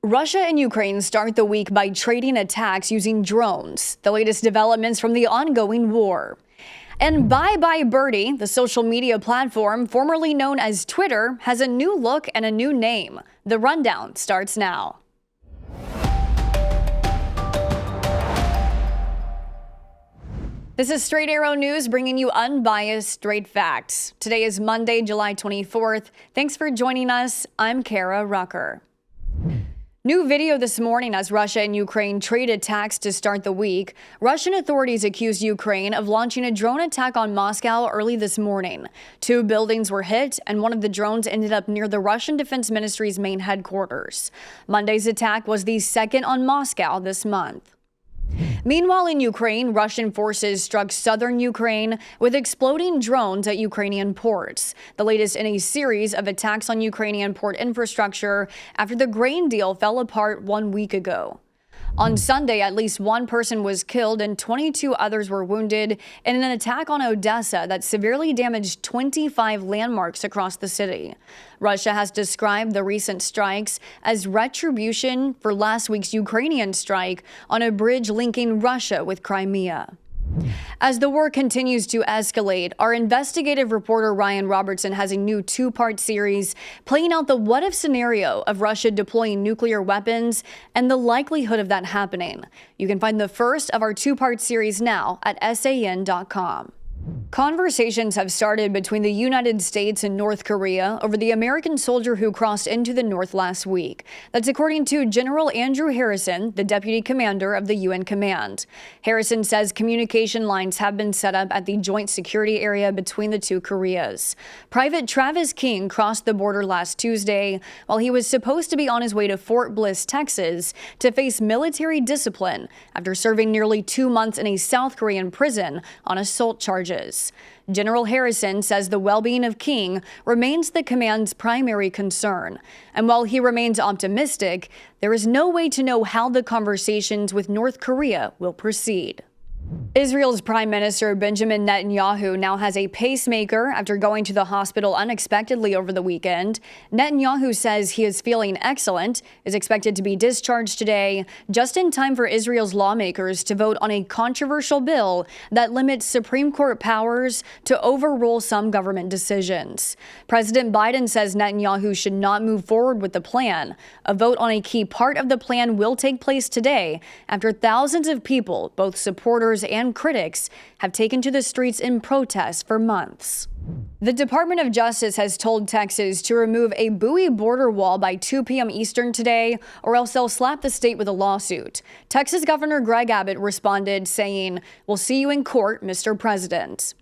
Russia and Ukraine start the week by trading attacks using drones, the latest developments from the ongoing war. And Bye Bye Birdie, the social media platform formerly known as Twitter, has a new look and a new name. The rundown starts now. This is Straight Arrow News, bringing you unbiased, straight facts. Today is Monday, July 24th. Thanks for joining us. I'm Kara Rucker. New video this morning as Russia and Ukraine trade attacks to start the week. Russian authorities accused Ukraine of launching a drone attack on Moscow early this morning. 2 buildings were hit, and one of the drones ended up near the Russian Defense Ministry's main headquarters. Monday's attack was the second on Moscow this month. Meanwhile, in Ukraine, Russian forces struck southern Ukraine with exploding drones at Ukrainian ports, the latest in a series of attacks on Ukrainian port infrastructure after the grain deal fell apart 1 week ago. On Sunday, at least 1 person was killed and 22 others were wounded in an attack on Odessa that severely damaged 25 landmarks across the city. Russia has described the recent strikes as retribution for last week's Ukrainian strike on a bridge linking Russia with Crimea. As the war continues to escalate, our investigative reporter Ryan Robertson has a new 2-part series playing out the what-if scenario of Russia deploying nuclear weapons and the likelihood of that happening. You can find the first of our 2-part series now at san.com. Conversations have started between the United States and North Korea over the American soldier who crossed into the North last week. That's according to General Andrew Harrison, the deputy commander of the UN command. Harrison says communication lines have been set up at the joint security area between the 2 Koreas. Private Travis King crossed the border last Tuesday while he was supposed to be on his way to Fort Bliss, Texas, to face military discipline after serving nearly 2 months in a South Korean prison on assault charges. General Harrison says the well-being of King remains the command's primary concern. And while he remains optimistic, there is no way to know how the conversations with North Korea will proceed. Israel's Prime Minister Benjamin Netanyahu now has a pacemaker after going to the hospital unexpectedly over the weekend. Netanyahu says he is feeling excellent, is expected to be discharged today, just in time for Israel's lawmakers to vote on a controversial bill that limits Supreme Court powers to overrule some government decisions. President Biden says Netanyahu should not move forward with the plan. A vote on a key part of the plan will take place today after thousands of people, both supporters and critics, have taken to the streets in protest for months. The Department of Justice has told Texas to remove a Bowie border wall by 2 p.m. Eastern today, or else they'll slap the state with a lawsuit. Texas Governor Greg Abbott responded, saying, "We'll see you in court, Mr. President."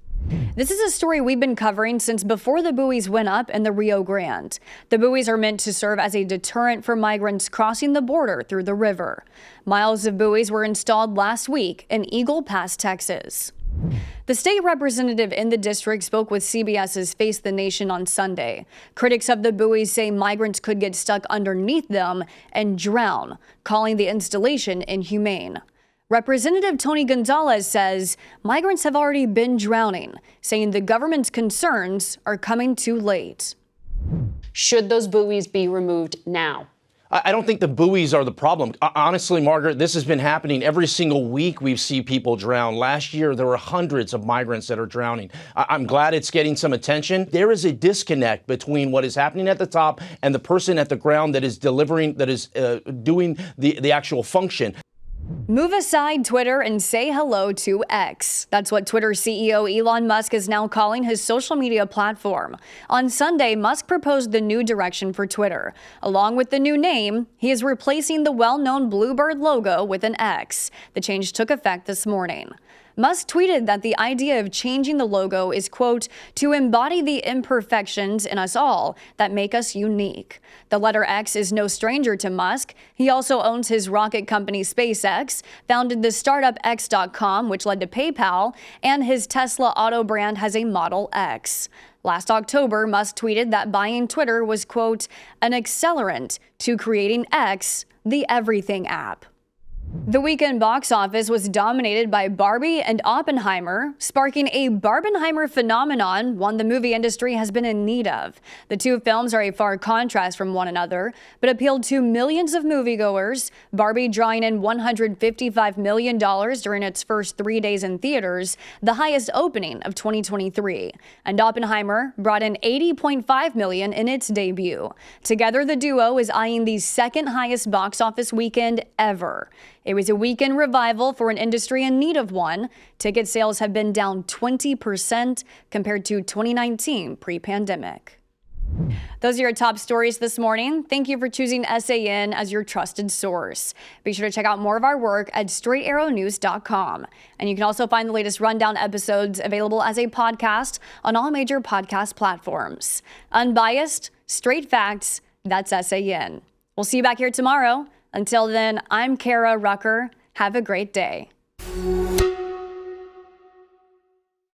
This is a story we've been covering since before the buoys went up in the Rio Grande. The buoys are meant to serve as a deterrent for migrants crossing the border through the river. Miles of buoys were installed last week in Eagle Pass, Texas. The state representative in the district spoke with CBS's Face the Nation on Sunday. Critics of the buoys say migrants could get stuck underneath them and drown, calling the installation inhumane. Representative Tony Gonzalez says migrants have already been drowning, saying the government's concerns are coming too late. Should those buoys be removed now? I don't think the buoys are the problem. Honestly, Margaret, this has been happening every single week. We see people drown. Last year, there were hundreds of migrants that are drowning. I'm glad it's getting some attention. There is a disconnect between what is happening at the top and the person at the ground that is delivering, that is doing the actual function. Move aside Twitter and say hello to X. That's what Twitter CEO Elon Musk is now calling his social media platform. On Sunday, Musk proposed the new direction for Twitter. Along with the new name, he is replacing the well-known Bluebird logo with an X. The change took effect this morning. Musk tweeted that the idea of changing the logo is, quote, to embody the imperfections in us all that make us unique. The letter X is no stranger to Musk. He also owns his rocket company SpaceX, founded the startup X.com, which led to PayPal, and his Tesla auto brand has a Model X. Last October, Musk tweeted that buying Twitter was, quote, an accelerant to creating X, the everything app. The weekend box office was dominated by Barbie and Oppenheimer, sparking a Barbenheimer phenomenon, one the movie industry has been in need of. The two films are a far contrast from one another, but appealed to millions of moviegoers, Barbie drawing in $155 million during its first 3 days in theaters, the highest opening of 2023. And Oppenheimer brought in $80.5 million in its debut. Together, the duo is eyeing the second highest box office weekend ever. It was a weekend revival for an industry in need of one. Ticket sales have been down 20% compared to 2019 pre-pandemic. Those are your top stories this morning. Thank you for choosing SAN as your trusted source. Be sure to check out more of our work at straightarrownews.com. And you can also find the latest rundown episodes available as a podcast on all major podcast platforms. Unbiased, straight facts, that's SAN. We'll see you back here tomorrow. Until then, I'm Kara Rucker. Have a great day.